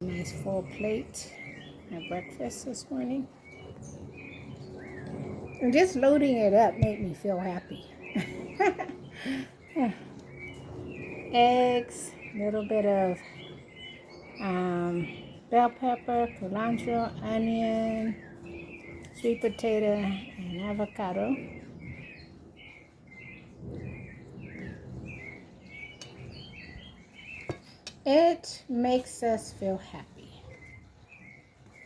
Nice full plate at breakfast this morning. And just loading it up made me feel happy. Eggs, a little bit of bell pepper, cilantro, onion, sweet potato, and avocado. It makes us feel happy.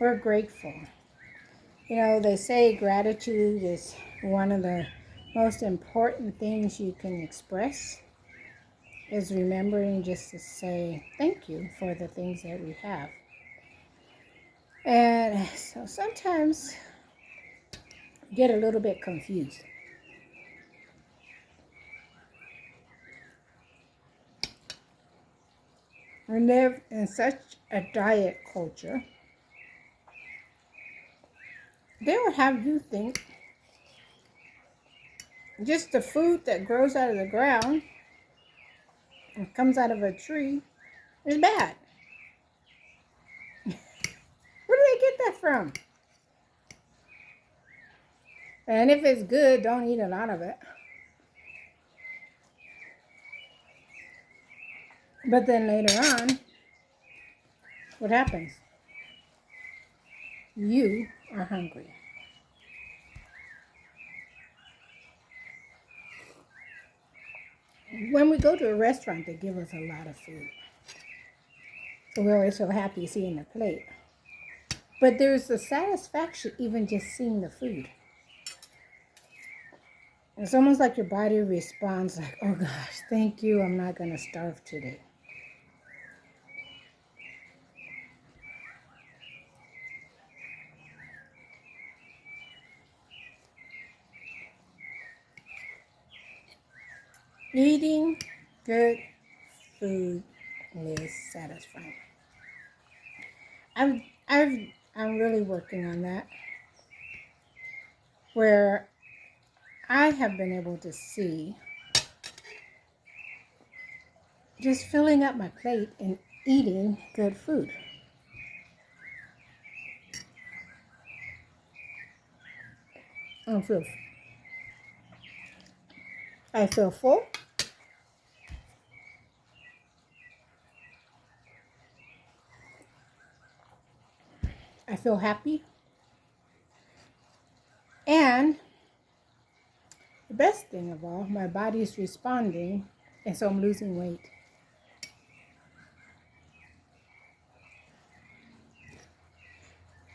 We're grateful. You know, they say gratitude is one of the most important things you can express, is remembering just to say thank you for the things that we have. And so sometimes you get a little bit confused. We live in such a diet culture. They will have you think just the food that grows out of the ground and comes out of a tree is bad. Where do they get that from? And if it's good, don't eat a lot of it. But then later on, what happens? You are hungry. When we go to a restaurant, they give us a lot of food. So we're always so happy seeing the plate. But there's the satisfaction even just seeing the food. It's almost like your body responds like, oh gosh, thank you, I'm not going to starve today. Eating good food is satisfying. I'm really working on that, where I have been able to see just filling up my plate and eating good food. I feel full. I feel happy. And the best thing of all, my body is responding, and so I'm losing weight.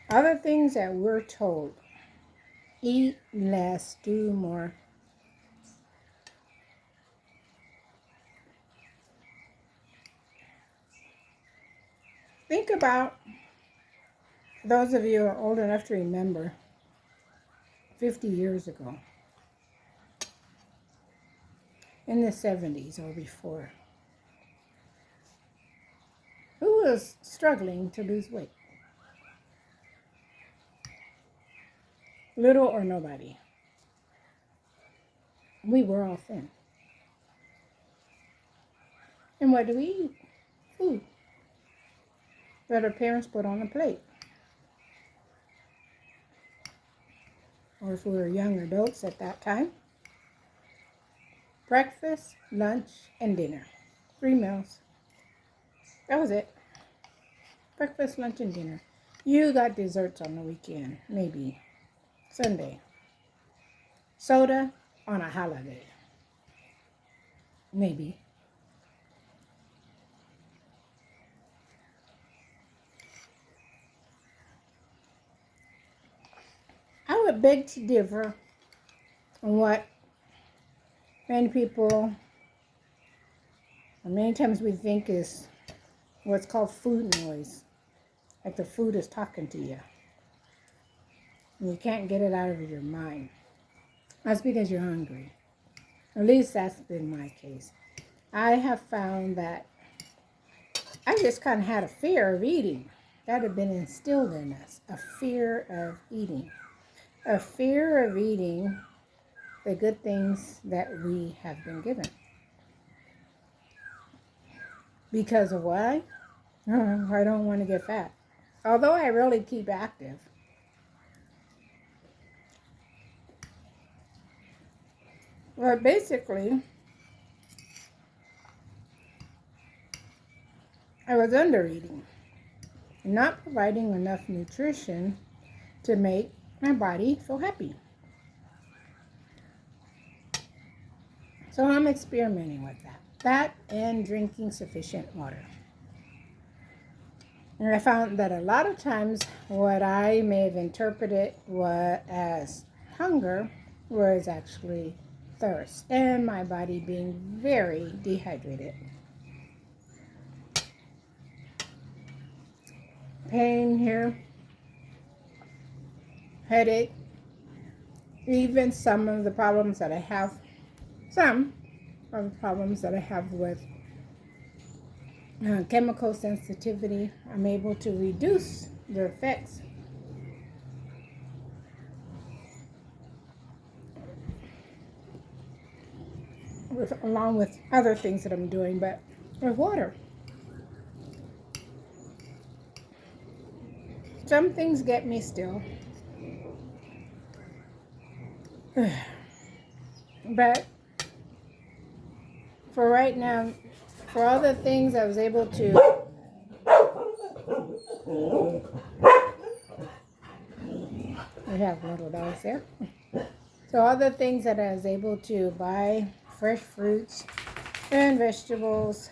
Other things that we're told: eat less, do more. Think about those of you who are old enough to remember 50 years ago, in the 70s or before, who was struggling to lose weight? Little or nobody. We were all thin. And what do we eat? Food that our parents put on a plate. Or if we were young adults at that time, breakfast, lunch, and dinner. 3 meals. That was it. Breakfast, lunch, and dinner. You got desserts on the weekend, maybe Sunday. Soda on a holiday, maybe. I would beg to differ on what many people, or many times we think is what's called food noise. Like the food is talking to you. And you can't get it out of your mind. That's because you're hungry. At least that's been my case. I have found that I just kind of had a fear of eating. That had been instilled in us. A fear of eating. A fear of eating the good things that we have been given. Because of why? I don't want to get fat. Although I really keep active. But basically, I was under eating, not providing enough nutrition to make my body feel happy. So I'm experimenting with that. That and drinking sufficient water. And I found that a lot of times what I may have interpreted as hunger was actually thirst and my body being very dehydrated. Pain here, headache, even some of the problems that I have with chemical sensitivity, I'm able to reduce their effects. Along with other things that I'm doing, but with water. Some things get me still. But for right now, for all the things I was able to we have little dogs there. So all the things that I was able to buy, fresh fruits and vegetables,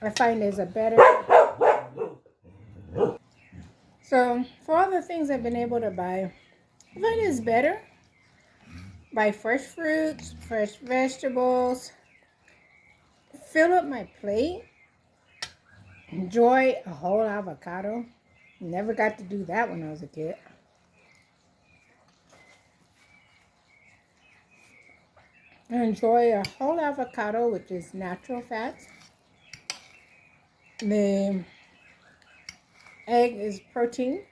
I find is a better. So for all the things I've been able to buy, I find it's better. Buy fresh fruits, fresh vegetables, fill up my plate, enjoy a whole avocado. Never got to do that when I was a kid. Enjoy a whole avocado, which is natural fats. The egg is protein.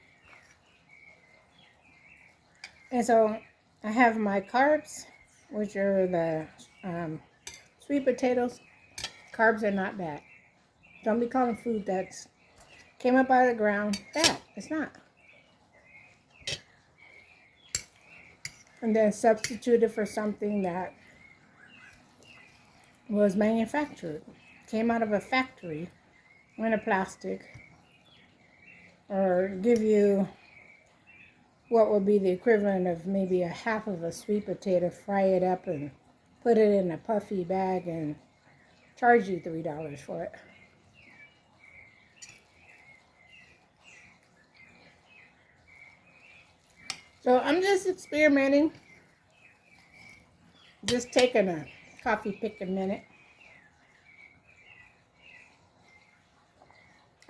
And so I have my carbs, which are the sweet potatoes. Carbs are not bad. Don't be calling food that's came up out of the ground bad. It's not. And then substitute it for something that was manufactured, came out of a factory in a plastic, or give you what would be the equivalent of maybe a half of a sweet potato, fry it up and put it in a puffy bag and charge you $3 for it. So I'm just experimenting, just taking a coffee pick a minute.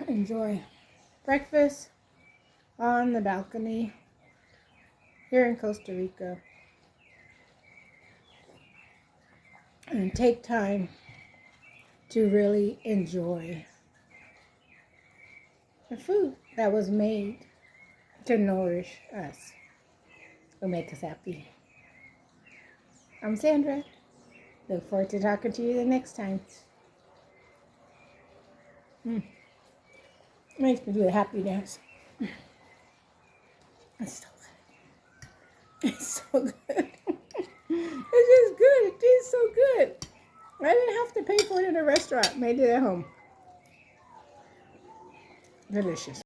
Enjoy breakfast on the balcony here in Costa Rica. And take time to really enjoy the food that was made to nourish us, to make us happy. I'm Sandra. Look forward to talking to you the next time. Makes me do a happy dance. It's so good. It's so good. It's just good. It tastes so good. I didn't have to pay for it in a restaurant. Made it at home. Delicious.